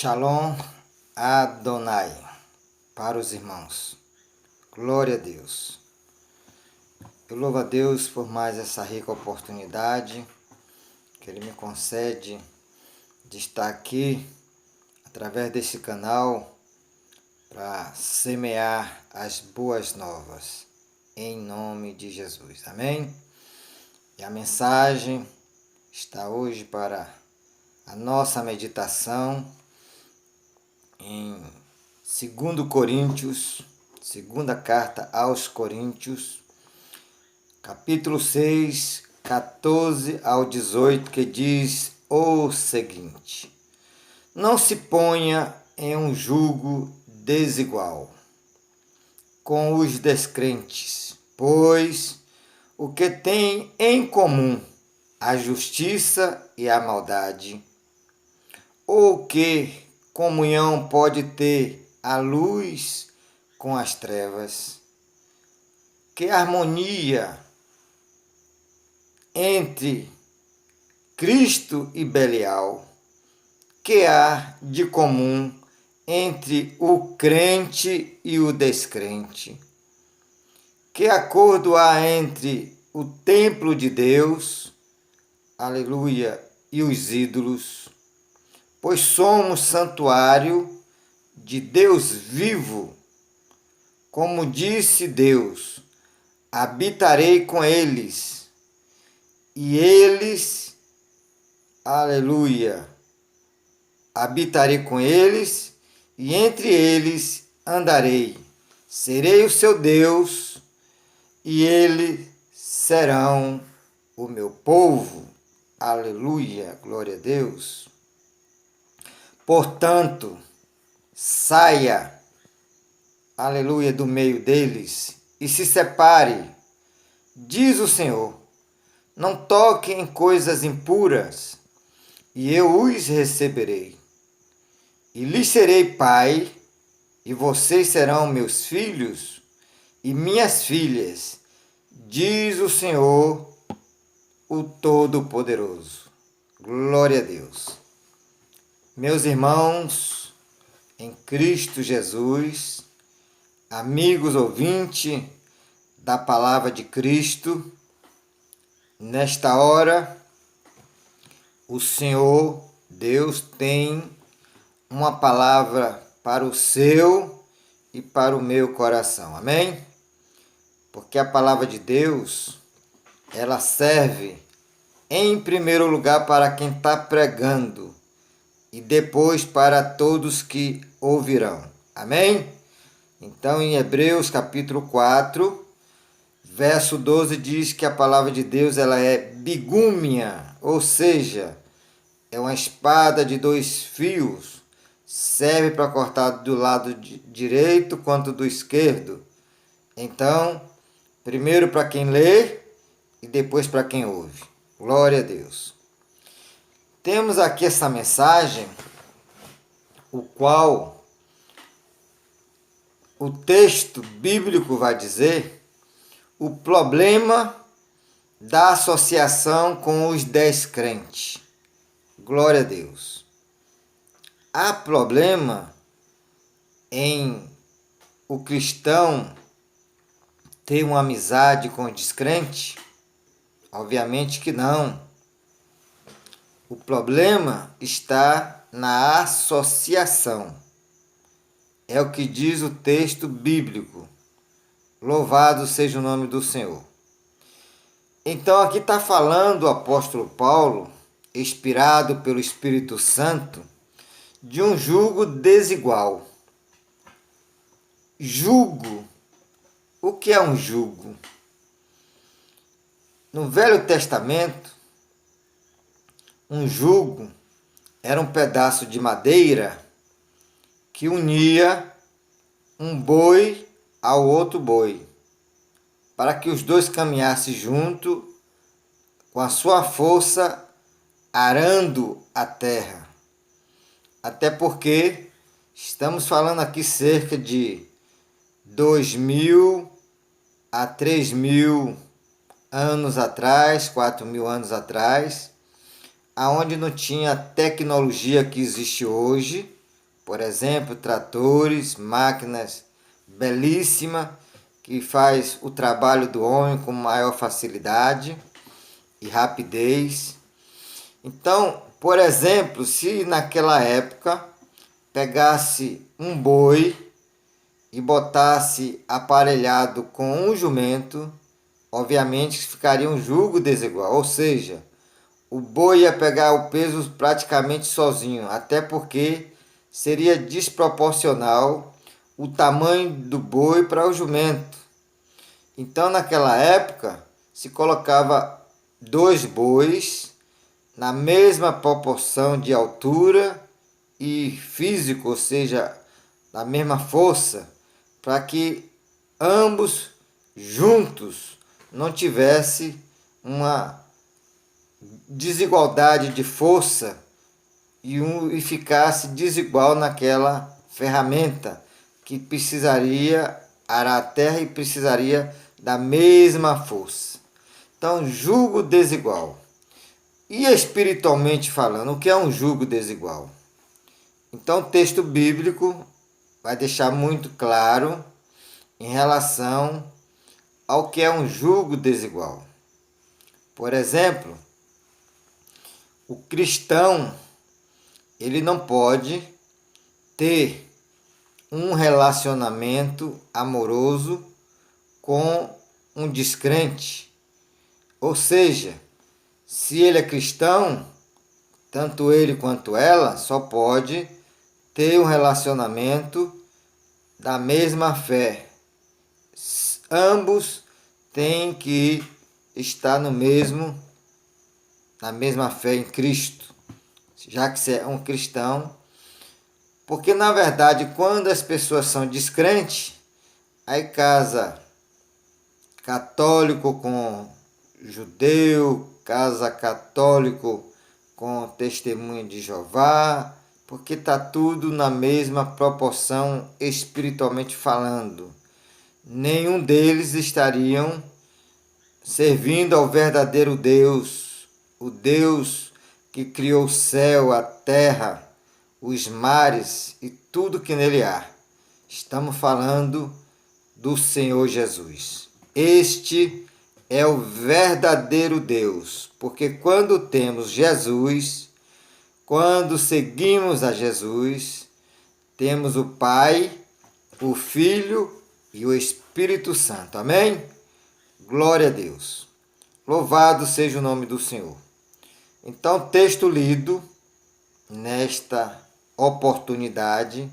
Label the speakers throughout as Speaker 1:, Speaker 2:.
Speaker 1: Shalom Adonai para os irmãos. Glória a Deus. Eu louvo a Deus por mais essa rica oportunidade que Ele me concede de estar aqui através desse canal para semear as boas novas em nome de Jesus. Amém? E a mensagem está hoje para a nossa meditação em 2 Coríntios, segunda carta aos Coríntios, capítulo 6, 14 ao 18, que diz o seguinte: não se ponha em um jugo desigual com os descrentes, pois o que tem em comum a justiça e a maldade, ou que comunhão pode ter a luz com as trevas? Que harmonia entre Cristo e Belial? Que há de comum entre o crente e o descrente? Que acordo há entre o templo de Deus, aleluia, e os ídolos? Pois somos santuário de Deus vivo. Como disse Deus, habitarei com eles, e eles, aleluia, habitarei com eles, e entre eles andarei. Serei o seu Deus, e eles serão o meu povo. Aleluia, glória a Deus. Portanto, saia, aleluia, do meio deles e se separe, diz o Senhor. Não toque em coisas impuras, e eu os receberei. E lhes serei pai, e vocês serão meus filhos e minhas filhas, diz o Senhor, o Todo-Poderoso. Glória a Deus. Meus irmãos, em Cristo Jesus, amigos ouvintes da Palavra de Cristo, nesta hora, o Senhor Deus tem uma palavra para o seu e para o meu coração. Amém? Porque a palavra de Deus, ela serve em primeiro lugar para quem está pregando e depois para todos que ouvirão. Amém? Então, em Hebreus capítulo 4, verso 12, diz que a palavra de Deus ela é bigúmia, ou seja, é uma espada de 2 fios, serve para cortar do lado direito quanto do esquerdo. Então, primeiro para quem lê e depois para quem ouve. Glória a Deus. Temos aqui essa mensagem, o qual o texto bíblico vai dizer o problema da associação com os descrentes. Glória a Deus. Há problema em o cristão ter uma amizade com o descrente? Obviamente que não. O problema está na associação. É o que diz o texto bíblico. Louvado seja o nome do Senhor. Então aqui está falando o apóstolo Paulo, inspirado pelo Espírito Santo, de um jugo desigual. Jugo. O que é um jugo? No Velho Testamento, um jugo era um pedaço de madeira que unia um boi ao outro boi, para que os dois caminhassem junto com a sua força, arando a terra. Até porque estamos falando aqui cerca de 2.000 a 3.000 anos atrás, 4.000 anos atrás, aonde não tinha a tecnologia que existe hoje, por exemplo, tratores, máquinas belíssimas que faz o trabalho do homem com maior facilidade e rapidez. Então, por exemplo, se naquela época pegasse um boi e botasse aparelhado com um jumento, obviamente ficaria um jugo desigual, ou seja, o boi ia pegar o peso praticamente sozinho, até porque seria desproporcional o tamanho do boi para o jumento. Então, naquela época, se colocava dois bois na mesma proporção de altura e físico, ou seja, na mesma força, para que ambos juntos não tivesse uma desigualdade de força e ficasse desigual naquela ferramenta que precisaria arar a terra e precisaria da mesma força. Então, jugo desigual. E espiritualmente falando, o que é um jugo desigual? Então, o texto bíblico vai deixar muito claro em relação ao que é um jugo desigual. Por exemplo, o cristão, ele não pode ter um relacionamento amoroso com um descrente. Ou seja, se ele é cristão, tanto ele quanto ela só pode ter um relacionamento da mesma fé. Ambos têm que estar na mesma fé em Cristo, já que você é um cristão. Porque, na verdade, quando as pessoas são descrentes, aí casa católico com judeu, casa católico com testemunho de Jeová, porque está tudo na mesma proporção espiritualmente falando. Nenhum deles estariam servindo ao verdadeiro Deus, o Deus que criou o céu, a terra, os mares e tudo que nele há. Estamos falando do Senhor Jesus. Este é o verdadeiro Deus, porque quando temos Jesus, quando seguimos a Jesus, temos o Pai, o Filho e o Espírito Santo. Amém? Glória a Deus. Louvado seja o nome do Senhor. Então, texto lido nesta oportunidade,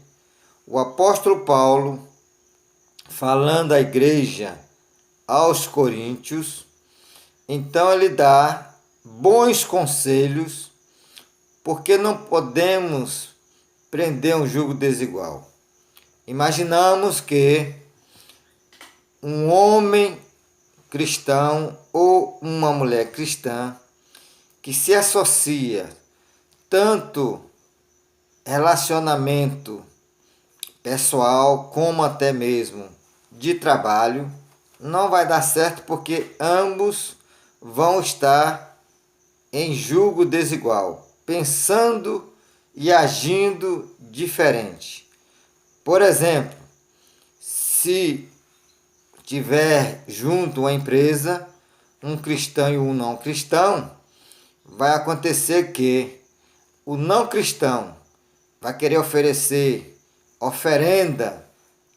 Speaker 1: o apóstolo Paulo, falando à igreja aos Coríntios, então ele dá bons conselhos, porque não podemos prender um jugo desigual. Imaginamos que um homem cristão ou uma mulher cristã que se associa tanto relacionamento pessoal como até mesmo de trabalho, não vai dar certo porque ambos vão estar em julgo desigual, pensando e agindo diferente. Por exemplo, se tiver junto uma empresa, um cristão e um não cristão, vai acontecer que o não cristão vai querer oferecer oferenda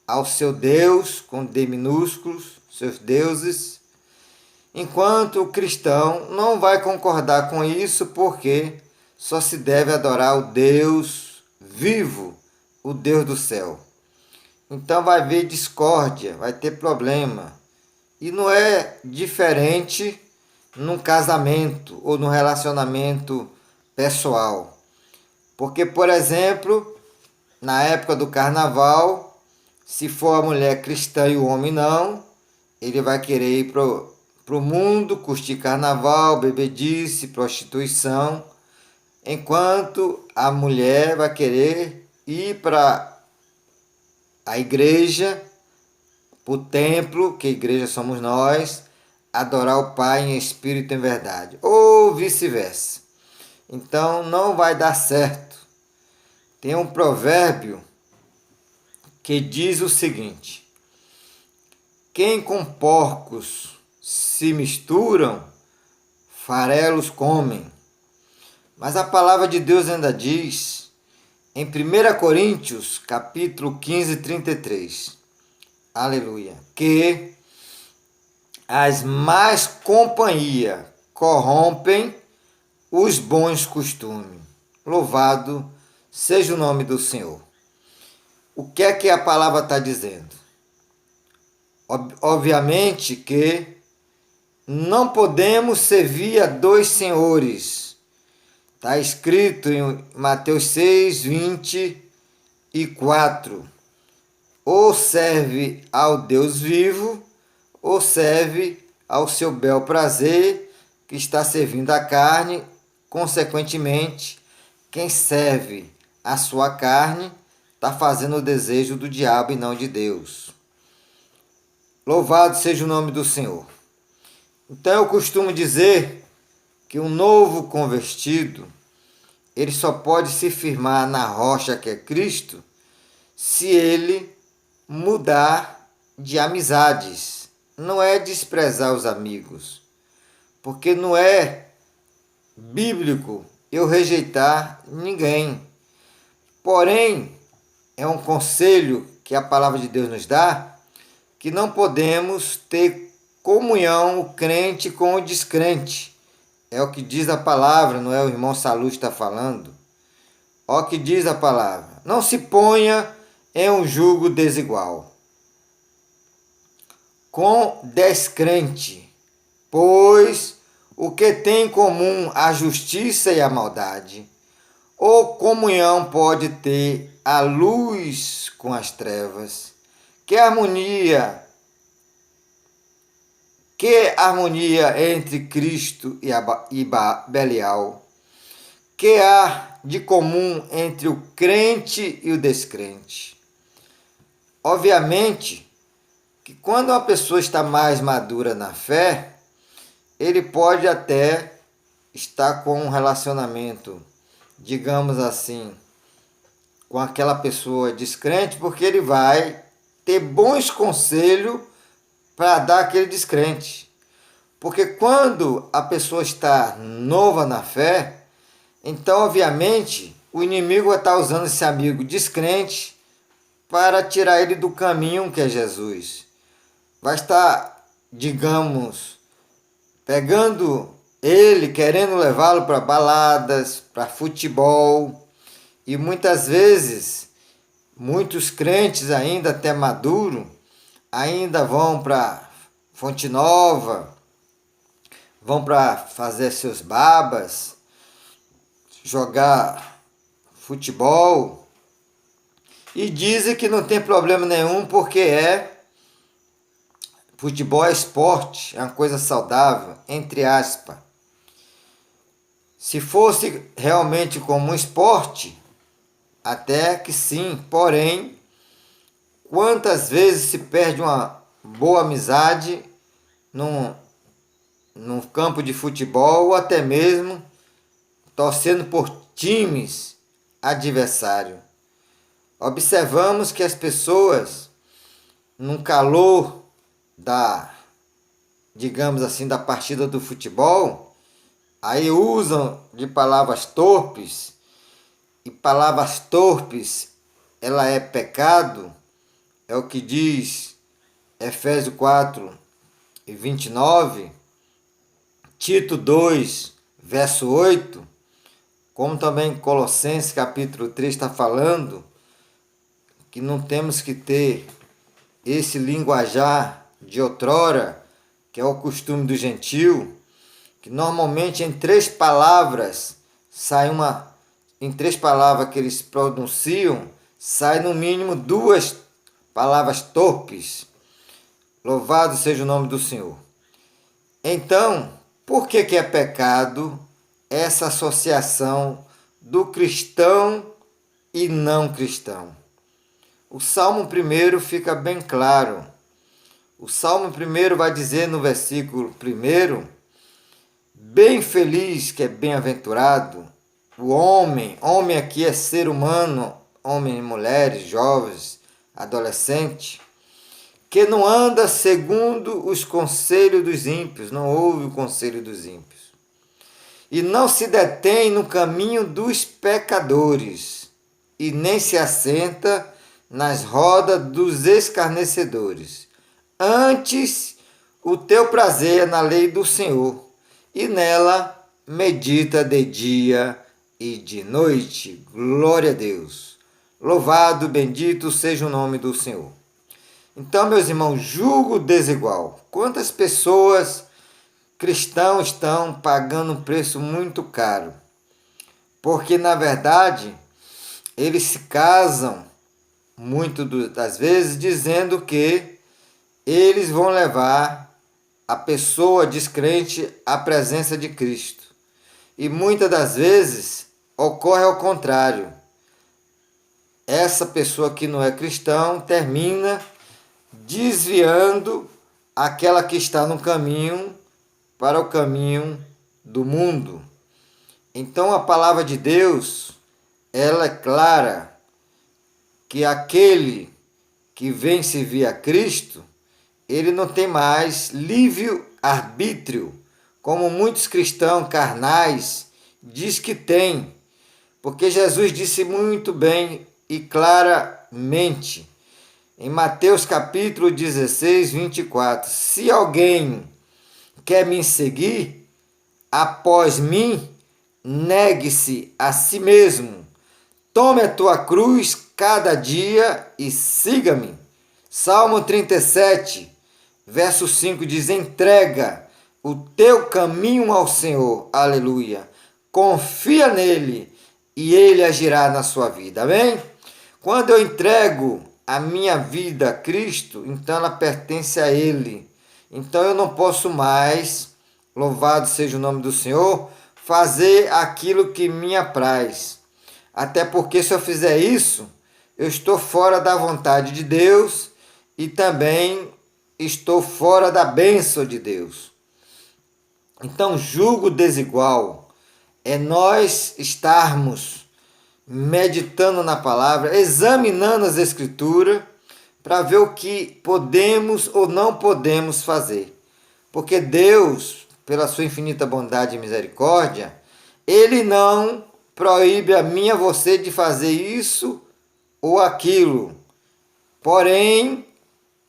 Speaker 1: ao seu Deus, com D minúsculos, seus deuses, enquanto o cristão não vai concordar com isso, porque só se deve adorar o Deus vivo, o Deus do céu. Então vai haver discórdia, vai ter problema. E não é diferente num casamento ou num relacionamento pessoal. Porque, por exemplo, na época do carnaval, se for a mulher cristã e o homem não, ele vai querer ir para o mundo, curtir carnaval, bebedice, prostituição, enquanto a mulher vai querer ir para a igreja, para o templo, que a igreja somos nós, adorar o Pai em espírito e em verdade, ou vice-versa. Então não vai dar certo. Tem um provérbio que diz o seguinte: quem com porcos se misturam, farelos comem. Mas a palavra de Deus ainda diz, em 1 Coríntios, capítulo 15, 33, aleluia, que as más companhia corrompem os bons costumes. Louvado seja o nome do Senhor. O que é que a palavra está dizendo? Obviamente que não podemos servir a dois senhores. Está escrito em Mateus 6, 24. Ou serve ao Deus vivo, ou serve ao seu bel prazer, que está servindo a carne. Consequentemente, quem serve a sua carne está fazendo o desejo do diabo e não de Deus. Louvado seja o nome do Senhor. Então eu costumo dizer que um novo convertido, ele só pode se firmar na rocha que é Cristo, se ele mudar de amizades. Não é desprezar os amigos, porque não é bíblico eu rejeitar ninguém. Porém, é um conselho que a palavra de Deus nos dá, que não podemos ter comunhão o crente com o descrente. É o que diz a palavra, não é o irmão Salus está falando. Olha o que diz a palavra: não se ponha em um jugo desigual com descrente, pois o que tem em comum a justiça e a maldade, ou comunhão pode ter a luz com as trevas? Que harmonia entre Cristo e Belial? Que há de comum entre o crente e o descrente? Obviamente que quando uma pessoa está mais madura na fé, ele pode até estar com um relacionamento, digamos assim, com aquela pessoa descrente, porque ele vai ter bons conselhos para dar aquele descrente. Porque quando a pessoa está nova na fé, então obviamente o inimigo vai estar usando esse amigo descrente para tirar ele do caminho que é Jesus. Vai estar, digamos, pegando ele, querendo levá-lo para baladas, para futebol, e muitas vezes muitos crentes ainda até maduro ainda vão para Fonte Nova, vão para fazer seus babas, jogar futebol, e dizem que não tem problema nenhum porque futebol é esporte, é uma coisa saudável, entre aspas. Se fosse realmente como um esporte, até que sim, porém, quantas vezes se perde uma boa amizade num campo de futebol, ou até mesmo torcendo por times adversários. Observamos que as pessoas, num calor digamos assim, da partida do futebol, aí usam de palavras torpes, e palavras torpes, ela é pecado, é o que diz Efésios 4 e 29, Tito 2, verso 8, como também Colossenses capítulo 3 está falando, que não temos que ter esse linguajar de outrora, que é o costume do gentil, que normalmente em três palavras em três palavras que eles pronunciam, sai no mínimo duas palavras torpes. Louvado seja o nome do Senhor. Então, por que é pecado essa associação do cristão e não cristão? O Salmo 1 fica bem claro. O Salmo 1 vai dizer no versículo 1: bem feliz, que é bem-aventurado, o homem aqui é ser humano, homens e mulheres, jovens, adolescentes, que não anda segundo os conselhos dos ímpios, não ouve o conselho dos ímpios, e não se detém no caminho dos pecadores, e nem se assenta nas rodas dos escarnecedores. Antes, o teu prazer é na lei do Senhor, e nela medita de dia e de noite. Glória a Deus. Louvado, bendito seja o nome do Senhor. Então, meus irmãos, julgo desigual. Quantas pessoas cristãos estão pagando um preço muito caro? Porque, na verdade, eles se casam, muitas das vezes, dizendo que eles vão levar a pessoa descrente à presença de Cristo. E muitas das vezes ocorre ao contrário. Essa pessoa que não é cristão termina desviando aquela que está no caminho para o caminho do mundo. Então a palavra de Deus, ela é clara que aquele que vem servir a Cristo, ele não tem mais livre arbítrio, como muitos cristãos carnais diz que tem, porque Jesus disse muito bem e claramente em Mateus capítulo 16, 24, se alguém quer me seguir, após mim, negue-se a si mesmo, tome a tua cruz cada dia e siga-me. Salmo 37, verso 5 diz, entrega o teu caminho ao Senhor, aleluia, confia nele e ele agirá na sua vida, amém? Quando eu entrego a minha vida a Cristo, então ela pertence a ele, então eu não posso mais, louvado seja o nome do Senhor, fazer aquilo que me apraz, até porque se eu fizer isso, eu estou fora da vontade de Deus e também estou fora da bênção de Deus. Então, julgo desigual é nós estarmos meditando na palavra, examinando as escrituras, para ver o que podemos ou não podemos fazer. Porque Deus, pela sua infinita bondade e misericórdia, Ele não proíbe a mim e a você de fazer isso ou aquilo. Porém,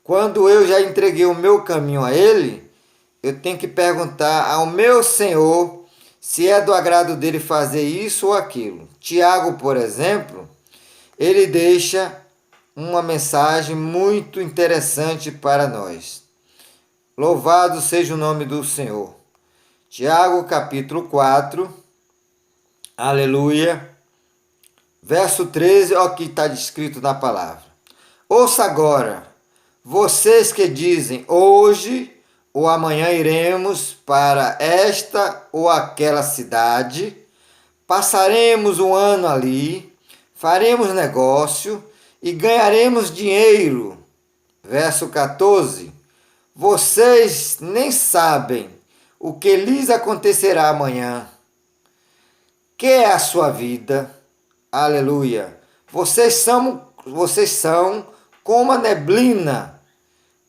Speaker 1: quando eu já entreguei o meu caminho a Ele, eu tenho que perguntar ao meu Senhor se é do agrado dele fazer isso ou aquilo. Tiago, por exemplo, ele deixa uma mensagem muito interessante para nós. Louvado seja o nome do Senhor. Tiago, capítulo 4, aleluia, verso 13, olha o que está escrito na palavra. Ouça agora, vocês que dizem, hoje ou amanhã iremos para esta ou aquela cidade, passaremos um ano ali, faremos negócio e ganharemos dinheiro. Verso 14. Vocês nem sabem o que lhes acontecerá amanhã. Que é a sua vida? Aleluia. Vocês são como a neblina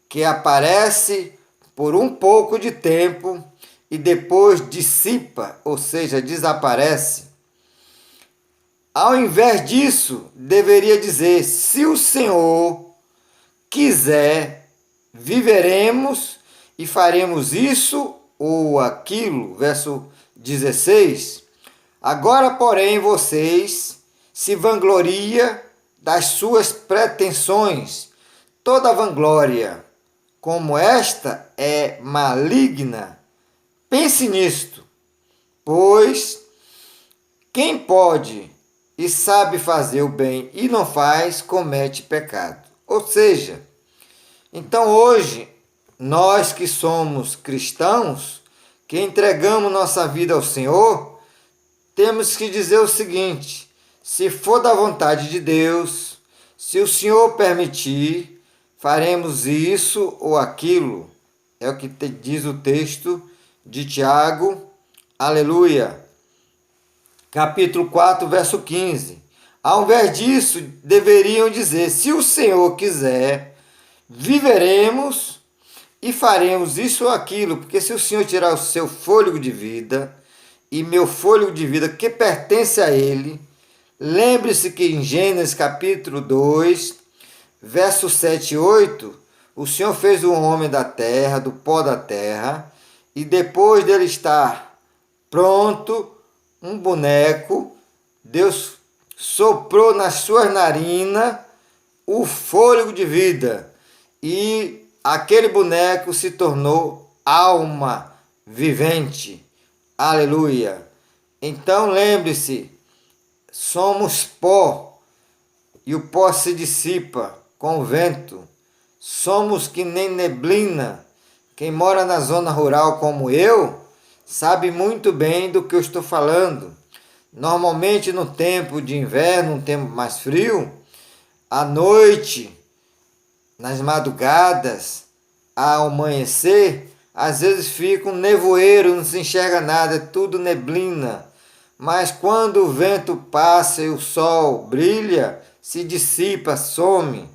Speaker 1: que aparece por um pouco de tempo e depois dissipa, ou seja, desaparece. Ao invés disso, deveria dizer, se o Senhor quiser, viveremos e faremos isso ou aquilo. Verso 16. Agora, porém, vocês se vangloria das suas pretensões. Toda vanglória como esta é maligna. Pense nisto, pois quem pode e sabe fazer o bem e não faz, comete pecado. Ou seja, então hoje, nós que somos cristãos, que entregamos nossa vida ao Senhor, temos que dizer o seguinte, se for da vontade de Deus, se o Senhor permitir, faremos isso ou aquilo. É o que diz o texto de Tiago. Aleluia. capítulo 4, verso 15. Ao invés disso, deveriam dizer: se o Senhor quiser, viveremos e faremos isso ou aquilo, porque se o Senhor tirar o seu fôlego de vida e meu fôlego de vida que pertence a Ele, lembre-se que em Gênesis capítulo 2, verso 7 e 8, o Senhor fez o homem da terra, do pó da terra, e depois dele estar pronto, um boneco, Deus soprou nas suas narinas o fôlego de vida e aquele boneco se tornou alma vivente. Aleluia! Então lembre-se, somos pó e o pó se dissipa com o vento. Somos que nem neblina. Quem mora na zona rural como eu sabe muito bem do que eu estou falando. Normalmente no tempo de inverno, um tempo mais frio, à noite, nas madrugadas, ao amanhecer, às vezes fica um nevoeiro, não se enxerga nada, é tudo neblina. Mas quando o vento passa e o sol brilha, se dissipa, some.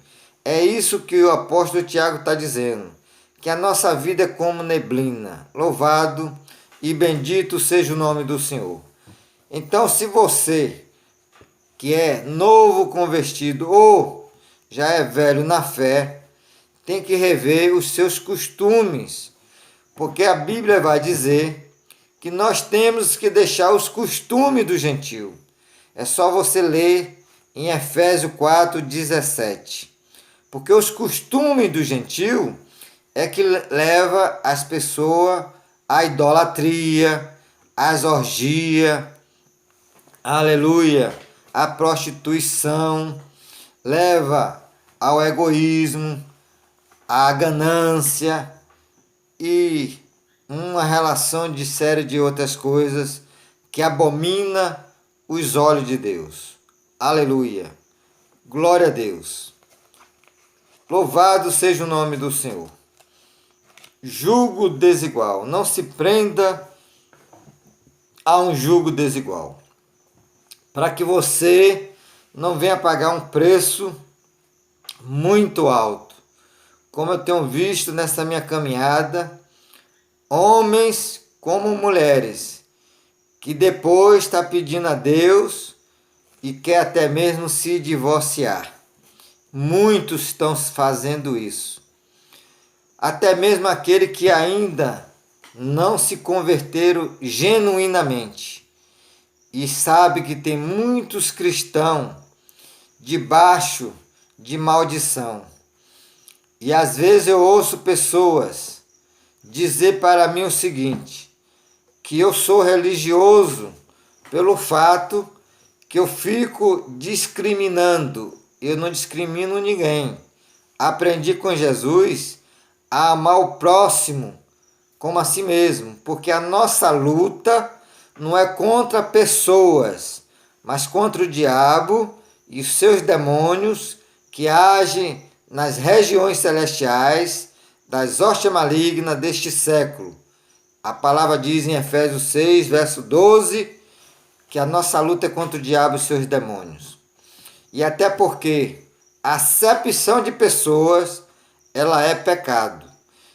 Speaker 1: É isso que o apóstolo Tiago está dizendo, que a nossa vida é como neblina. Louvado e bendito seja o nome do Senhor. Então, se você que é novo convertido ou já é velho na fé, tem que rever os seus costumes, porque a Bíblia vai dizer que nós temos que deixar os costumes do gentio. É só você ler em Efésios 4:17. Porque os costumes do gentio é que leva as pessoas à idolatria, às orgias, aleluia, à prostituição, leva ao egoísmo, à ganância e uma relação de série de outras coisas que abomina os olhos de Deus. Aleluia. Glória a Deus. Louvado seja o nome do Senhor. Jugo desigual. Não se prenda a um jugo desigual, para que você não venha pagar um preço muito alto. Como eu tenho visto nessa minha caminhada, homens como mulheres, que depois está pedindo a Deus e quer até mesmo se divorciar. Muitos estão fazendo isso. Até mesmo aquele que ainda não se converteram genuinamente. E sabe que tem muitos cristãos debaixo de maldição. E às vezes eu ouço pessoas dizer para mim o seguinte, que eu sou religioso pelo fato que eu fico discriminando. Eu não discrimino ninguém. Aprendi com Jesus a amar o próximo como a si mesmo, porque a nossa luta não é contra pessoas, mas contra o diabo e os seus demônios que agem nas regiões celestiais das hostes malignas deste século. A palavra diz em Efésios 6, verso 12, que a nossa luta é contra o diabo e seus demônios. E até porque a acepção de pessoas, ela é pecado.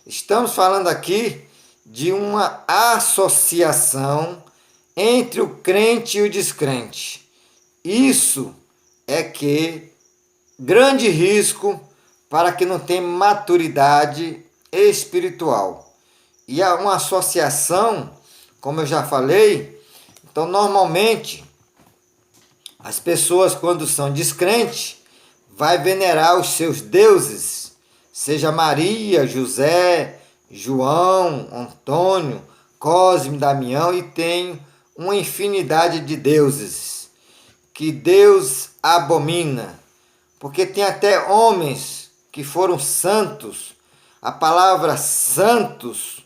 Speaker 1: Estamos falando aqui de uma associação entre o crente e o descrente. Isso é que grande risco para que não tenha maturidade espiritual. E há uma associação, como eu já falei, então normalmente as pessoas quando são descrentes vai venerar os seus deuses, seja Maria, José, João, Antônio, Cosme, Damião, e tem uma infinidade de deuses que Deus abomina, porque tem até homens que foram santos. A palavra santos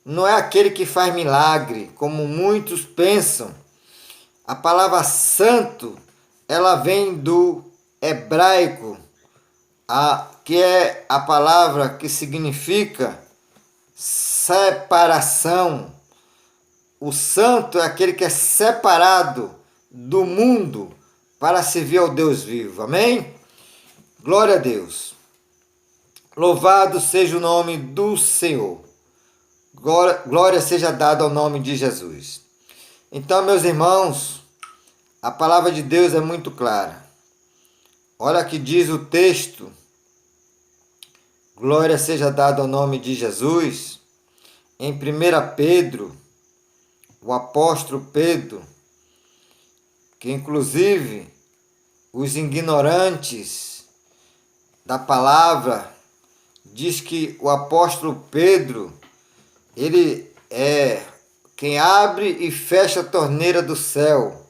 Speaker 1: não é aquele que faz milagre, como muitos pensam. A palavra santo, ela vem do hebraico, que é a palavra que significa separação. O santo é aquele que é separado do mundo para servir ao Deus vivo. Amém? Glória a Deus. Louvado seja o nome do Senhor. Glória seja dada ao nome de Jesus. Então, meus irmãos, a palavra de Deus é muito clara. Olha que diz o texto. Glória seja dada ao nome de Jesus. Em 1 Pedro, o apóstolo Pedro, que inclusive os ignorantes da palavra, diz que o apóstolo Pedro, ele é quem abre e fecha a torneira do céu.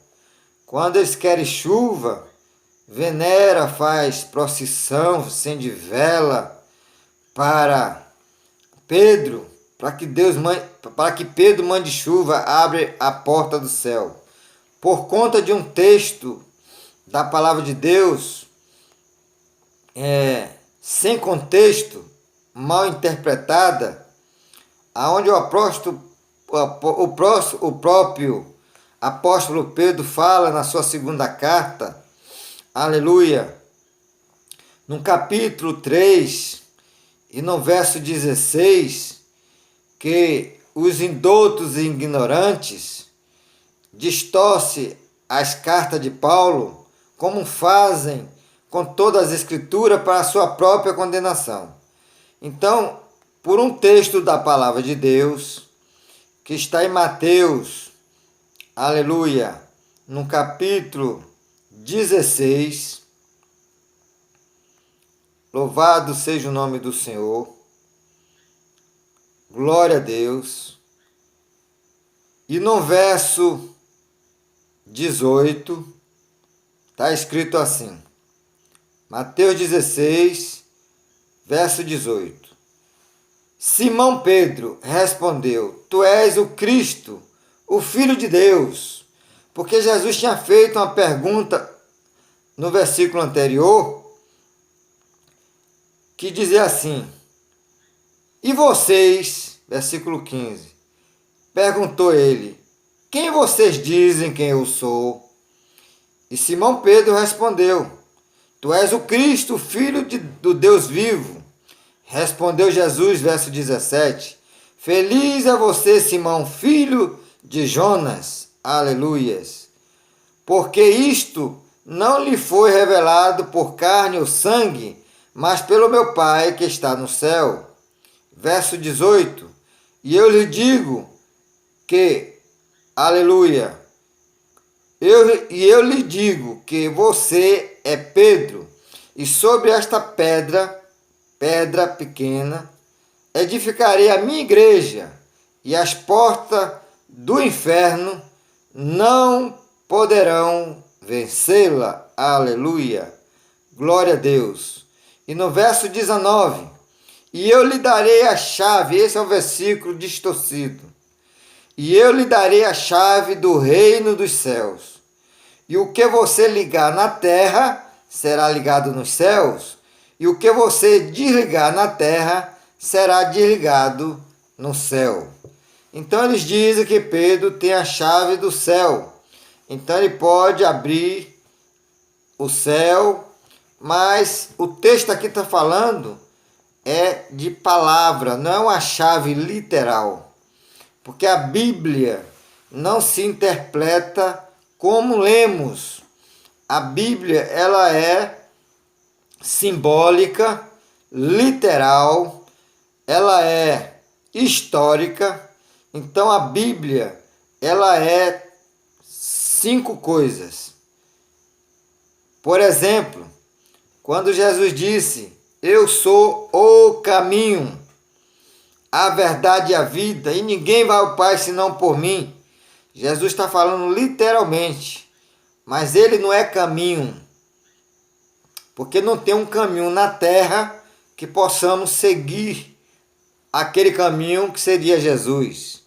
Speaker 1: Quando eles querem chuva, venera, faz procissão, acende vela para Pedro, para que Pedro mande chuva, abre a porta do céu. Por conta de um texto da palavra de Deus, sem contexto, mal interpretada, aonde o próprio apóstolo Pedro fala na sua segunda carta, aleluia, no capítulo 3 e no verso 16, que os indoutos e ignorantes distorcem as cartas de Paulo, como fazem com todas as escrituras para a sua própria condenação. Então, por um texto da palavra de Deus, que está em Mateus, aleluia, no capítulo 16, louvado seja o nome do Senhor, glória a Deus, e no verso 18, está escrito assim, Mateus 16, verso 18. Simão Pedro respondeu, tu és o Cristo, o Filho de Deus. Porque Jesus tinha feito uma pergunta no versículo anterior, que dizia assim, e vocês, versículo 15, perguntou ele, quem vocês dizem quem eu sou? E Simão Pedro respondeu, tu és o Cristo, filho do Deus vivo. Respondeu Jesus, verso 17, feliz é você, Simão, filho de Jonas, aleluias, porque isto não lhe foi revelado por carne ou sangue, mas pelo meu Pai que está no céu. Verso 18, e eu lhe digo que, aleluia, eu lhe digo que você é Pedro, e sobre esta pedra pequena, edificarei a minha igreja, e as portas do inferno não poderão vencê-la. Aleluia. Glória a Deus. E no verso 19, e eu lhe darei a chave, esse é o versículo distorcido, e eu lhe darei a chave do reino dos céus. E o que você ligar na terra será ligado nos céus, e o que você desligar na terra será desligado no céu. Então eles dizem que Pedro tem a chave do céu. Então ele pode abrir o céu, mas o texto aqui está falando é de palavra, não é uma chave literal. Porque a Bíblia não se interpreta como lemos. A Bíblia, ela é simbólica, literal, ela é histórica. Então a Bíblia, ela é 5 coisas. Por exemplo, quando Jesus disse, eu sou o caminho, a verdade e a vida, e ninguém vai ao Pai senão por mim. Jesus está falando literalmente, mas ele não é caminho, porque não tem um caminho na terra que possamos seguir aquele caminho que seria Jesus.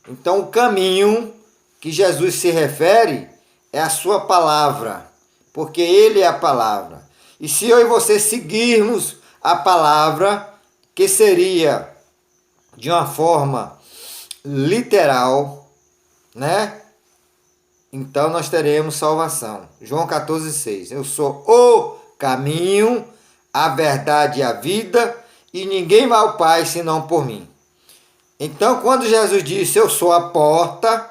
Speaker 1: Então o caminho que Jesus se refere é a sua palavra, porque ele é a palavra. E se eu e você seguirmos a palavra, que seria de uma forma literal, né? então nós teremos salvação. João 14,6. Eu sou o caminho, a verdade e a vida, e ninguém vai ao Pai senão por mim. Então, quando Jesus disse, eu sou a porta,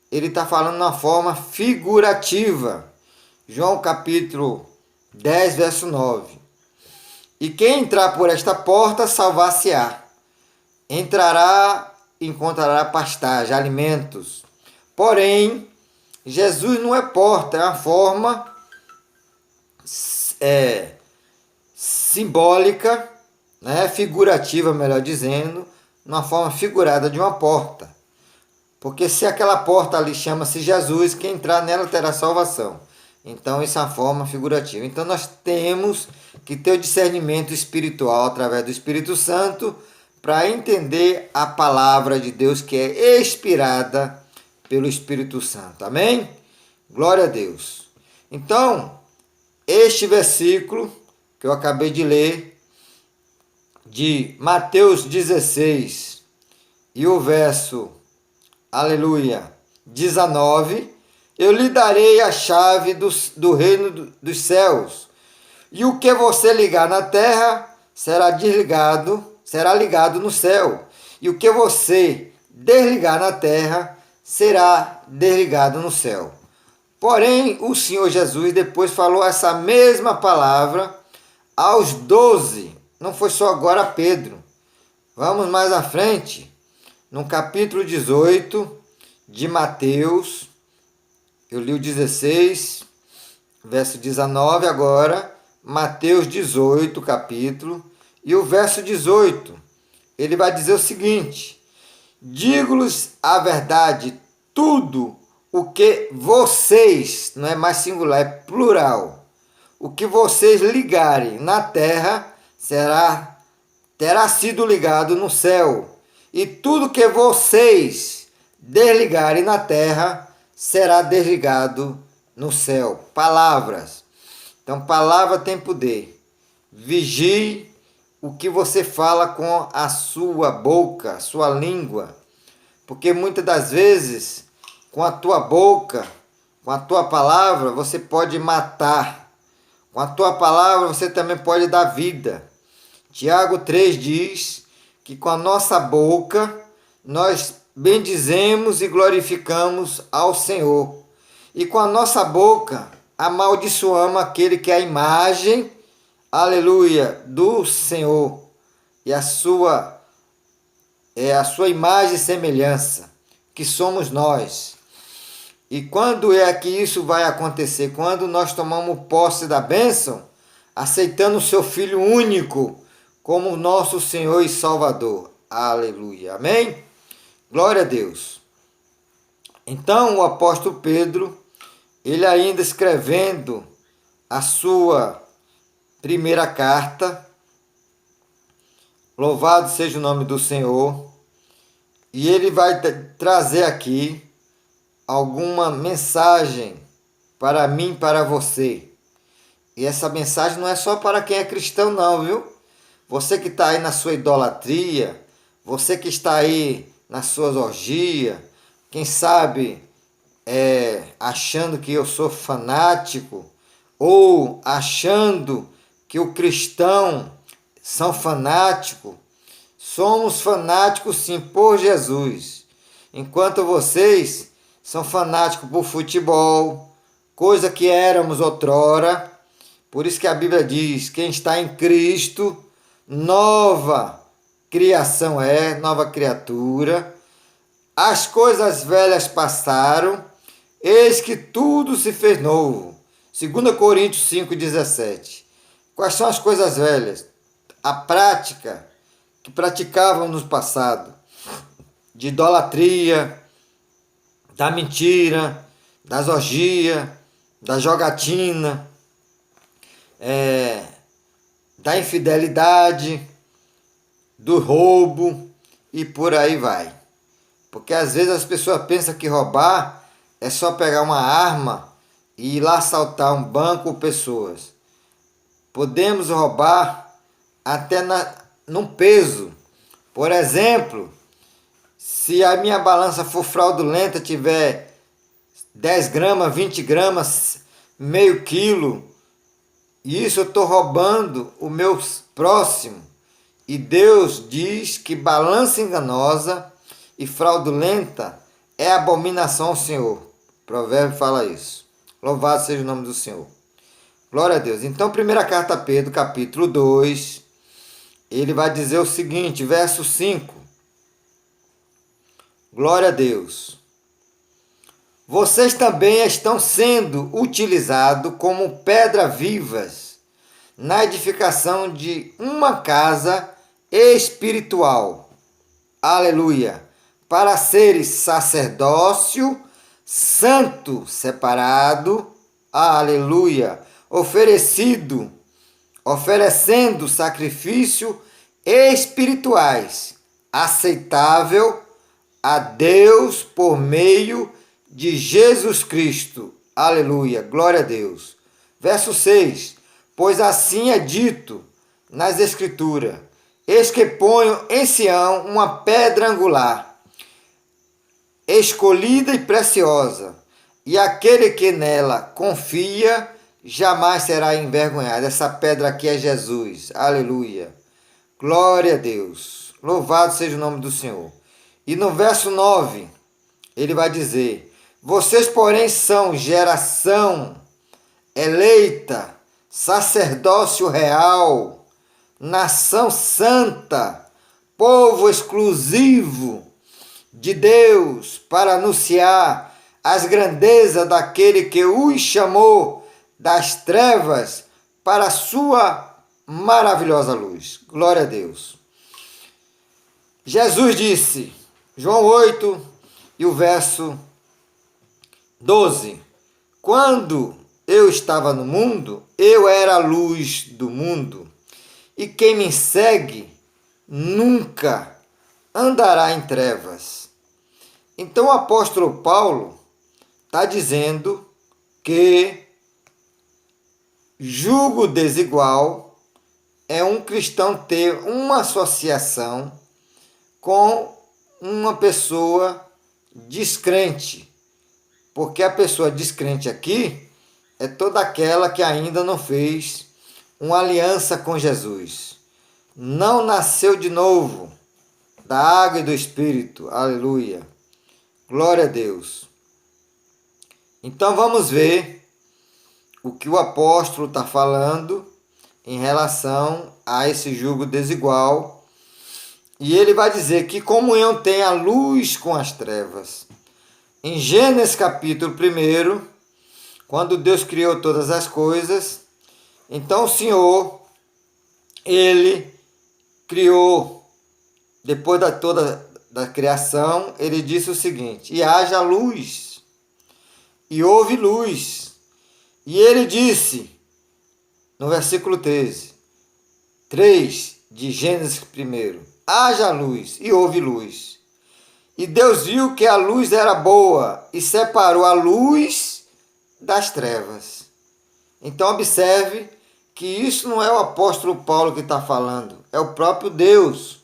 Speaker 1: ele está falando de uma forma figurativa. João capítulo 10, verso 9. E quem entrar por esta porta, salvar-se-á. Entrará e encontrará pastagem, alimentos. Porém, Jesus não é porta, é uma forma simbólica, né, figurativa, melhor dizendo, uma forma figurada de uma porta. Porque se aquela porta ali chama-se Jesus, quem entrar nela terá salvação. Então isso é uma forma figurativa. Então nós temos que ter o discernimento espiritual através do Espírito Santo para entender a palavra de Deus que é inspirada pelo Espírito Santo. Amém? Glória a Deus. Então, este versículo que eu acabei de ler, de Mateus 16, e o verso, aleluia, 19, eu lhe darei a chave do reino dos céus, e o que você ligar na terra será ligado no céu, e o que você desligar na terra será desligado no céu. Porém, o Senhor Jesus depois falou essa mesma palavra aos 12, não foi só agora a Pedro. Vamos mais à frente, no capítulo 18 de Mateus, eu li o 16, verso 19 agora, Mateus 18, capítulo, e o verso 18, ele vai dizer o seguinte: digo-lhes a verdade, tudo o que vocês, não é mais singular, é plural, o que vocês ligarem na terra terá sido ligado no céu, e tudo que vocês desligarem na terra será desligado no céu. Palavras. Então, palavra tem poder. Vigie o que você fala com a sua boca, sua língua, porque muitas das vezes, com a tua boca, com a tua palavra, você pode matar. Com a tua palavra, você também pode dar vida. Tiago 3 diz que com a nossa boca, nós bendizemos e glorificamos ao Senhor. E com a nossa boca, amaldiçoamos aquele que é a imagem, aleluia, do Senhor. E a sua imagem e semelhança, que somos nós. E quando é que isso vai acontecer? Quando nós tomamos posse da bênção, aceitando o seu Filho único como nosso Senhor e Salvador. Aleluia. Amém? Glória a Deus. Então o apóstolo Pedro, ele ainda escrevendo a sua primeira carta, louvado seja o nome do Senhor, e ele vai trazer aqui alguma mensagem para mim e para você. E essa mensagem não é só para quem é cristão não, viu? Você que está aí na sua idolatria, você que está aí nas suas orgias, quem sabe achando que eu sou fanático, ou achando que o cristão são fanáticos. Somos fanáticos sim por Jesus, enquanto vocês são fanáticos por futebol, coisa que éramos outrora. Por isso que a Bíblia diz, quem está em Cristo, nova criação é, nova criatura. As coisas velhas passaram, eis que tudo se fez novo. 2 Coríntios 5,17. Quais são as coisas velhas? A prática que praticávamos no passado, de idolatria, da mentira, das orgias, da jogatina, da infidelidade, do roubo e por aí vai. Porque às vezes as pessoas pensam que roubar é só pegar uma arma e ir lá assaltar um banco ou pessoas. Podemos roubar até num peso. Por exemplo, se a minha balança for fraudulenta, tiver 10 gramas, 20 gramas, meio quilo. E isso eu estou roubando o meu próximo. E Deus diz que balança enganosa e fraudulenta é abominação ao Senhor. O provérbio fala isso. Louvado seja o nome do Senhor. Glória a Deus. Então, primeira carta a Pedro, capítulo 2, ele vai dizer o seguinte, verso 5. Glória a Deus. Vocês também estão sendo utilizados como pedras vivas na edificação de uma casa espiritual. Aleluia. Para seres sacerdócio santo separado. Aleluia. Oferecendo sacrifício espirituais aceitável a Deus por meio de Jesus Cristo. Aleluia, glória a Deus. Verso 6. Pois assim é dito nas Escrituras: eis que ponho em Sião uma pedra angular, escolhida e preciosa, e aquele que nela confia jamais será envergonhado. Essa pedra aqui é Jesus. Aleluia. Glória a Deus. Louvado seja o nome do Senhor. E no verso 9, ele vai dizer: vocês, porém, são geração eleita, sacerdócio real, nação santa, povo exclusivo de Deus, para anunciar as grandezas daquele que os chamou das trevas para a sua maravilhosa luz. Glória a Deus. Jesus disse, João 8 e o verso 12: quando eu estava no mundo, eu era a luz do mundo, e quem me segue nunca andará em trevas. Então o apóstolo Paulo está dizendo que julgo desigual é um cristão ter uma associação com uma pessoa descrente. Porque a pessoa descrente aqui é toda aquela que ainda não fez uma aliança com Jesus. Não nasceu de novo da água e do Espírito. Aleluia. Glória a Deus. Então vamos ver o que o apóstolo está falando em relação a esse jugo desigual. E ele vai dizer que comunhão tem a luz com as trevas. Em Gênesis capítulo 1, quando Deus criou todas as coisas, então o Senhor, ele criou, depois da criação, ele disse o seguinte: e haja luz, e houve luz. E ele disse, no versículo 3 de Gênesis 1, haja luz, e houve luz. E Deus viu que a luz era boa e separou a luz das trevas. Então observe que isso não é o apóstolo Paulo que está falando, é o próprio Deus.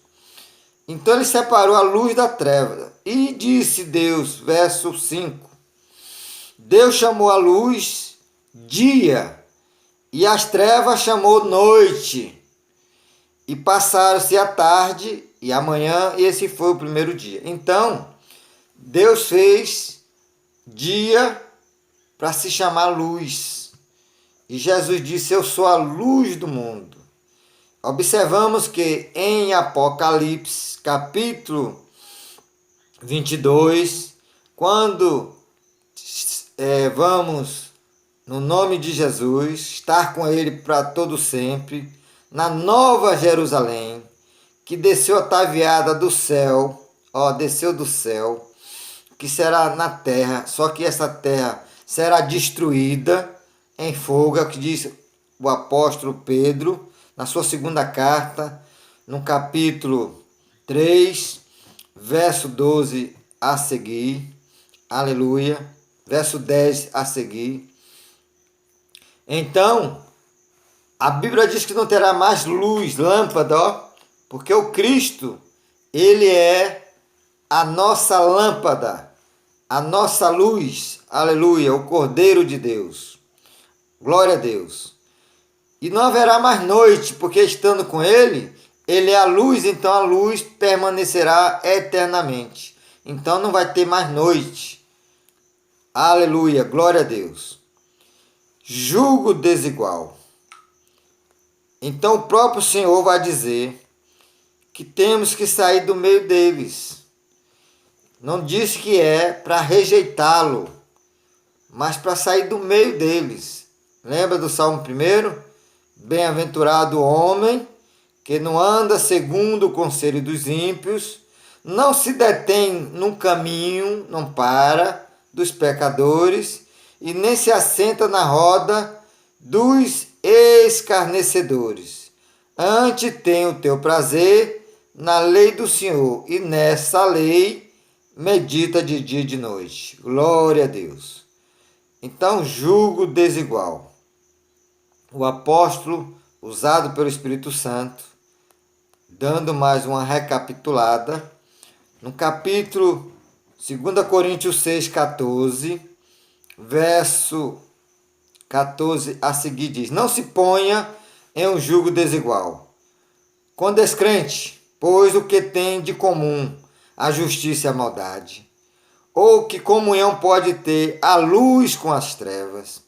Speaker 1: Então ele separou a luz da treva. E disse Deus, verso 5, Deus chamou a luz dia e as trevas chamou noite. E passaram-se a tarde e a manhã, e esse foi o primeiro dia. Então, Deus fez dia para se chamar luz. E Jesus disse, eu sou a luz do mundo. Observamos que em Apocalipse, capítulo 22, quando vamos, no nome de Jesus, estar com Ele para todo sempre, na Nova Jerusalém, que desceu ataviada do céu, desceu do céu, que será na terra, só que essa terra será destruída em fogo, é o que diz o apóstolo Pedro, na sua segunda carta, no capítulo 3, verso 12 a seguir, aleluia, verso 10 a seguir. Então, a Bíblia diz que não terá mais luz, lâmpada, porque o Cristo, ele é a nossa lâmpada. a nossa luz, aleluia, o Cordeiro de Deus. Glória a Deus. E não haverá mais noite, porque estando com ele, ele é a luz, então a luz permanecerá eternamente. Então não vai ter mais noite. Aleluia, glória a Deus. Jugo desigual. Então o próprio Senhor vai dizer que temos que sair do meio deles. Não disse que é para rejeitá-lo, mas para sair do meio deles. Lembra do Salmo 1? Bem-aventurado o homem que não anda segundo o conselho dos ímpios, não se detém num caminho, não para, dos pecadores, e nem se assenta na roda dos escarnecedores. Antes tem o teu prazer na lei do Senhor, e nessa lei medita de dia e de noite. Glória a Deus. Então, jugo desigual. O apóstolo, usado pelo Espírito Santo, dando mais uma recapitulada, no capítulo 2 Coríntios 6,14, verso 14 a seguir diz: não se ponha em um jugo desigual com descrente, pois o que tem de comum a justiça e a maldade? Ou que comunhão pode ter a luz com as trevas?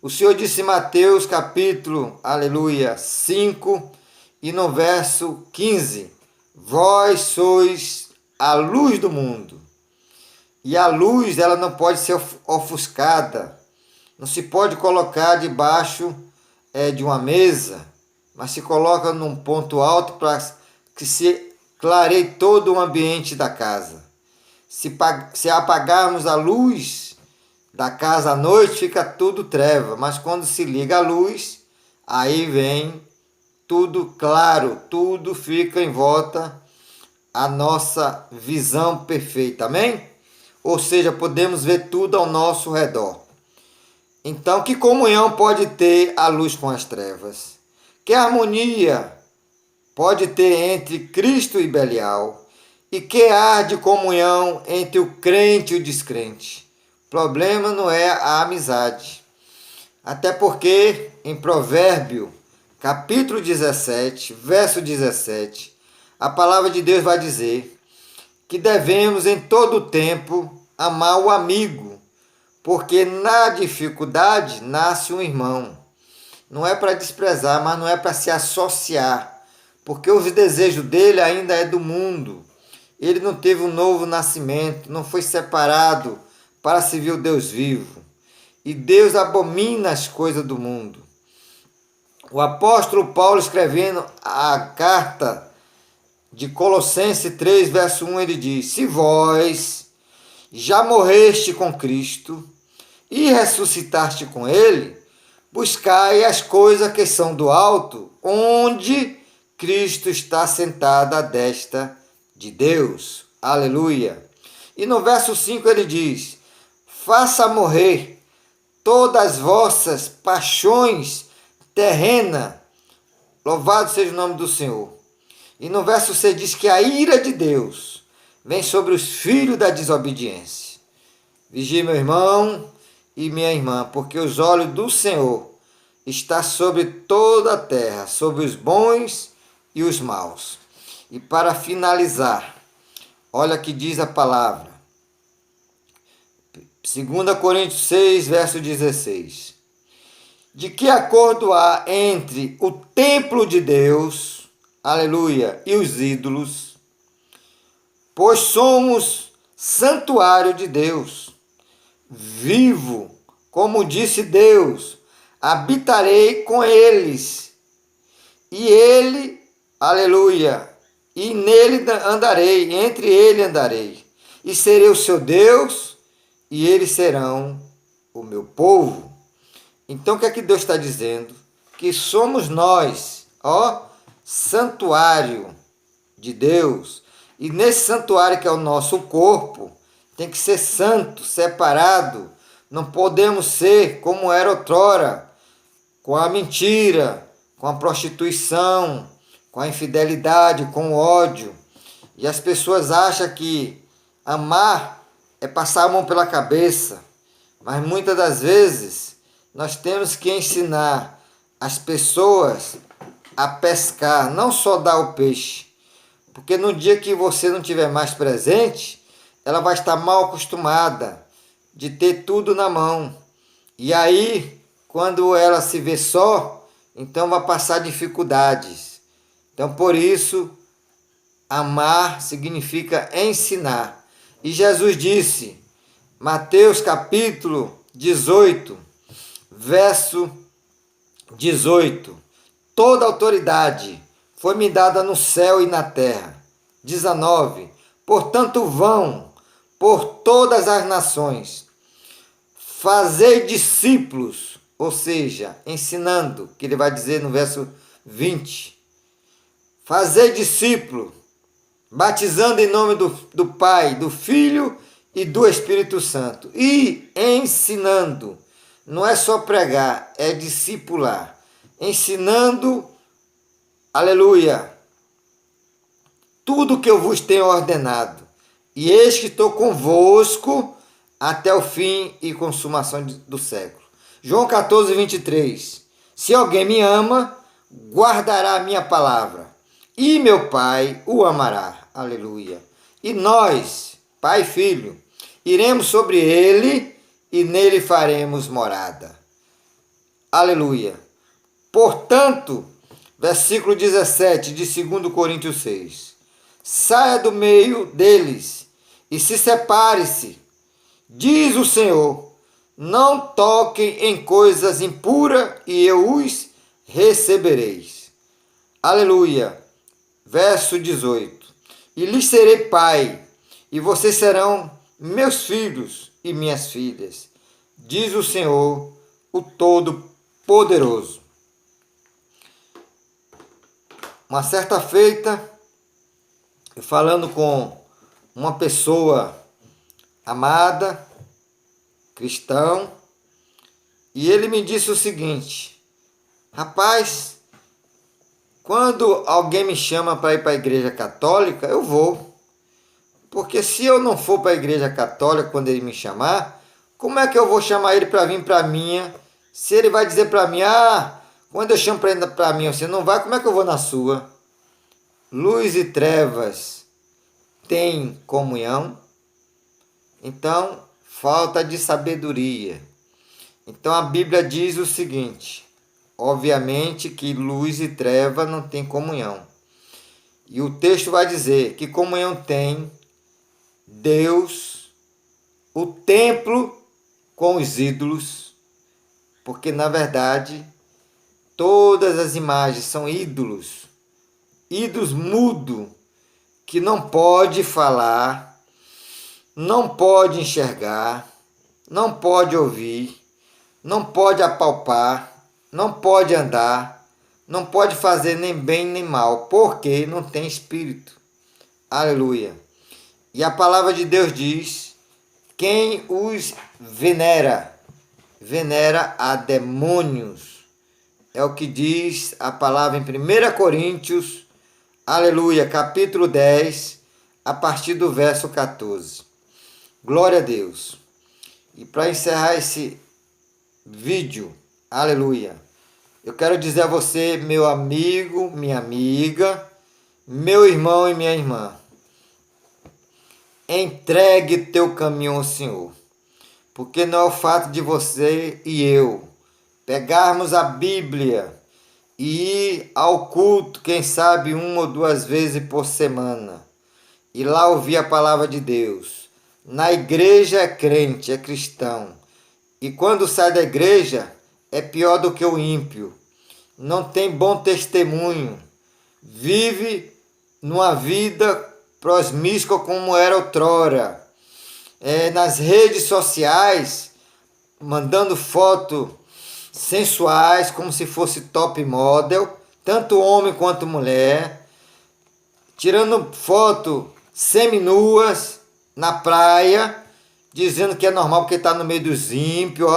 Speaker 1: O Senhor disse em Mateus capítulo, aleluia, 5 e no verso 15: vós sois a luz do mundo. E a luz, ela não pode ser ofuscada, não se pode colocar debaixo de uma mesa, mas se coloca num ponto alto para que se clareie todo o ambiente da casa. Se apagarmos a luz da casa à noite, fica tudo treva, mas quando se liga a luz, aí vem tudo claro, tudo fica em volta a nossa visão perfeita, amém? Ou seja, podemos ver tudo ao nosso redor. Então, que comunhão pode ter a luz com as trevas? Que harmonia pode ter entre Cristo e Belial? E que há de comunhão entre o crente e o descrente? O problema não é a amizade. Até porque em Provérbio, capítulo 17, verso 17, a palavra de Deus vai dizer que devemos em todo o tempo amar o amigo, porque na dificuldade nasce um irmão. Não é para desprezar, mas não é para se associar, porque os desejos dele ainda é do mundo. Ele não teve um novo nascimento, não foi separado para servir o Deus vivo. E Deus abomina as coisas do mundo. O apóstolo Paulo, escrevendo a carta de Colossenses 3, verso 1, ele diz: se vós já morreste com Cristo e ressuscitaste com ele, buscai as coisas que são do alto, onde Cristo está sentado à destra de Deus. Aleluia. E no verso 5 ele diz: faça morrer todas as vossas paixões terrenas. Louvado seja o nome do Senhor. E no verso 6 diz que a ira de Deus vem sobre os filhos da desobediência. Vigie, meu irmão e minha irmã, porque os olhos do Senhor estão sobre toda a terra, sobre os bons e os maus. E para finalizar, olha que diz a palavra. 2 Coríntios 6, verso 16. De que acordo há entre o templo de Deus, aleluia, e os ídolos? Pois somos santuário de Deus, vivo, como disse Deus, habitarei com eles, e ele, aleluia, e nele andarei, entre ele andarei, e serei o seu Deus, e eles serão o meu povo. Então o que é que Deus está dizendo? Que somos nós, santuário de Deus. E nesse santuário que é o nosso corpo, tem que ser santo, separado. Não podemos ser como era outrora, com a mentira, com a prostituição, com a infidelidade, com o ódio. E as pessoas acham que amar é passar a mão pela cabeça, mas muitas das vezes nós temos que ensinar as pessoas a pescar, não só dar o peixe, porque no dia que você não tiver mais presente, ela vai estar mal acostumada de ter tudo na mão. E aí, quando ela se vê só, então vai passar dificuldades. Então, por isso, amar significa ensinar. E Jesus disse, Mateus capítulo 18, verso 18: toda autoridade foi-me dada no céu e na terra. 19: portanto, vão por todas as nações, fazei discípulos, ou seja, ensinando, que ele vai dizer no verso 20. Fazei discípulo, batizando em nome do Pai, do Filho e do Espírito Santo. E ensinando, não é só pregar, é discipular. Ensinando, aleluia, tudo que eu vos tenho ordenado. E eis que estou convosco até o fim e consumação do século. João 14, 23. Se alguém me ama, guardará a minha palavra, e meu Pai o amará. Aleluia. E nós, Pai e Filho, iremos sobre ele e nele faremos morada. Aleluia. Portanto, versículo 17 de 2 Coríntios 6. Saia do meio deles e se separe-se, diz o Senhor, não toquem em coisas impuras e eu os recebereis. Aleluia. Verso 18. E lhes serei pai, e vocês serão meus filhos e minhas filhas, diz o Senhor, o Todo-Poderoso. Uma certa feita, eu falando com uma pessoa amada, cristão, e ele me disse o seguinte: rapaz, quando alguém me chama para ir para a igreja católica, eu vou. Porque se eu não for para a igreja católica quando ele me chamar, como é que eu vou chamar ele para vir para a minha? Se ele vai dizer para mim, quando eu chamo para mim, você não vai, como é que eu vou na sua? Luz e trevas têm comunhão? Então, falta de sabedoria. Então a Bíblia diz o seguinte, obviamente que luz e treva não tem comunhão. E o texto vai dizer que comunhão tem Deus, o templo com os ídolos, porque na verdade todas as imagens são ídolos, ídolos mudos, que não pode falar, não pode enxergar, não pode ouvir, não pode apalpar, não pode andar, não pode fazer nem bem nem mal, porque não tem espírito. Aleluia. E a palavra de Deus diz, quem os venera, venera a demônios. É o que diz a palavra em 1 Coríntios, aleluia, capítulo 10, a partir do verso 14. Glória a Deus. E para encerrar esse vídeo, aleluia, eu quero dizer a você, meu amigo, minha amiga, meu irmão e minha irmã, entregue teu caminho ao Senhor, porque não é o fato de você e eu pegarmos a Bíblia e ir ao culto, quem sabe 1 ou 2 vezes por semana, e lá ouvir a palavra de Deus. Na igreja é crente, é cristão, e quando sai da igreja é pior do que o ímpio, não tem bom testemunho, vive numa vida prosmíscua como era outrora, nas redes sociais, mandando foto sensuais, como se fosse top model, tanto homem quanto mulher, tirando foto seminuas na praia, dizendo que é normal porque está no meio dos ímpios,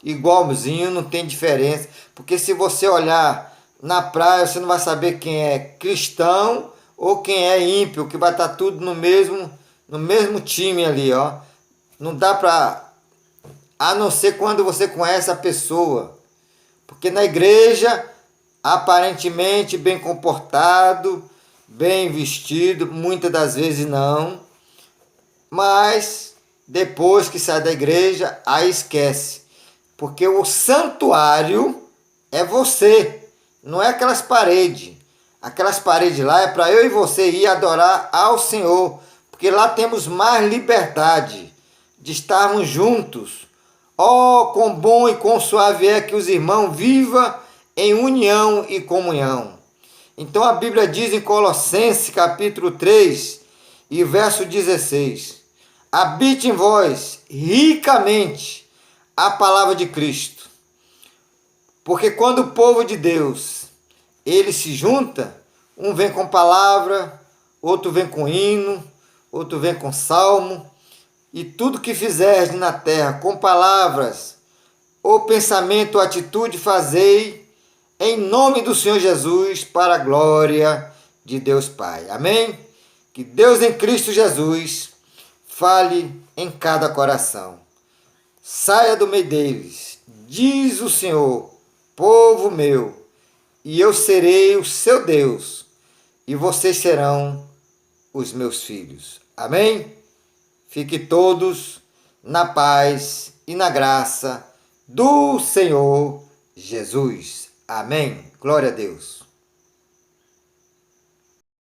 Speaker 1: igualzinho, não tem diferença. Porque se você olhar na praia, você não vai saber quem é cristão ou quem é ímpio, que vai estar tudo no mesmo time ali, Não dá para, a não ser quando você conhece a pessoa. Porque na igreja, aparentemente bem comportado, bem vestido, muitas das vezes não. Mas depois que sai da igreja, aí esquece. Porque o santuário é você, não é aquelas paredes. Aquelas paredes lá é para eu e você ir adorar ao Senhor. Porque lá temos mais liberdade de estarmos juntos. Oh, quão bom e quão suave é que os irmãos vivam em união e comunhão. Então a Bíblia diz em Colossenses capítulo 3 e verso 16: habite em vós ricamente a palavra de Cristo. Porque quando o povo de Deus, ele se junta, um vem com palavra, outro vem com hino, outro vem com salmo, e tudo que fizerdes na terra com palavras, ou pensamento ou atitude, fazei em nome do Senhor Jesus, para a glória de Deus Pai. Amém? Que Deus em Cristo Jesus fale em cada coração. Saia do meio deles, diz o Senhor, povo meu, e eu serei o seu Deus, e vocês serão os meus filhos. Amém? Fique todos na paz e na graça do Senhor Jesus. Amém. Glória a Deus.